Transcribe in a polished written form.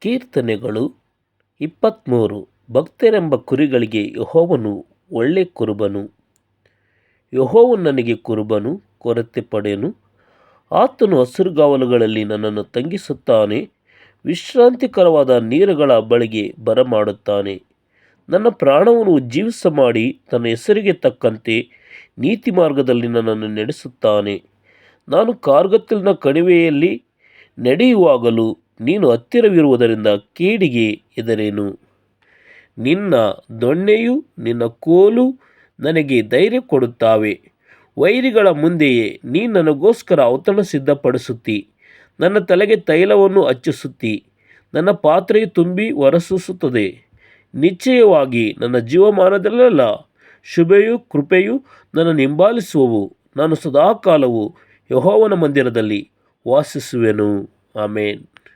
ಕೀರ್ತನೆಗಳು 23. ಭಕ್ತರೆಂಬ ಕುರಿಗಳಿಗೆ ಯೆಹೋವನು ಒಳ್ಳೆ ಕುರುಬನು. ಯೆಹೋವನು ನನಗೆ ಕುರುಬನು, ಕೊರತೆ ಪಡೆಯನು. ಆತನು ಹಸಿರುಗಾವಲುಗಳಲ್ಲಿ ನನ್ನನ್ನು ತಂಗಿಸುತ್ತಾನೆ, ವಿಶ್ರಾಂತಿಕರವಾದ ನೀರುಗಳ ಬಳಿಗೆ ಬರಮಾಡುತ್ತಾನೆ. ನನ್ನ ಪ್ರಾಣವನ್ನು ಉಜ್ಜೀವಿಸ ಮಾಡಿ ತನ್ನ ಹೆಸರಿಗೆ ತಕ್ಕಂತೆ ನೀತಿ ಮಾರ್ಗದಲ್ಲಿ ನನ್ನನ್ನು ನಡೆಸುತ್ತಾನೆ. ನಾನು ಕಾರ್ಗತ್ತಲಿನ ಕಣಿವೆಯಲ್ಲಿ ನಡೆಯುವಾಗಲೂ ನೀನು ಹತ್ತಿರವಿರುವುದರಿಂದ ಕೇಡಿಗೆ ಹೆದರೆನು. ನಿನ್ನ ದೊಣ್ಣೆಯೂ ನಿನ್ನ ಕೋಲು ನನಗೆ ಧೈರ್ಯ ಕೊಡುತ್ತವೆ. ವೈರಿಗಳ ಮುಂದೆಯೇ ನೀನು ನನಗೋಸ್ಕರ ಔತಣ ಸಿದ್ಧಪಡಿಸುತ್ತಿ, ನನ್ನ ತಲೆಗೆ ತೈಲವನ್ನು ಹಚ್ಚಿಸುತ್ತಿ. ನನ್ನ ಪಾತ್ರೆಯು ತುಂಬಿ ಹೊರಸೂಸುತ್ತದೆ. ನಿಶ್ಚಯವಾಗಿ ನನ್ನ ಜೀವಮಾನದಲ್ಲೆಲ್ಲ ಶುಭೆಯೂ ಕೃಪೆಯೂ ನನ್ನನ್ನು ಹಿಂಬಾಲಿಸುವವು. ನಾನು ಸದಾಕಾಲವೂ ಯೆಹೋವನ ಮಂದಿರದಲ್ಲಿ ವಾಸಿಸುವೆನು. ಆಮೇನ್.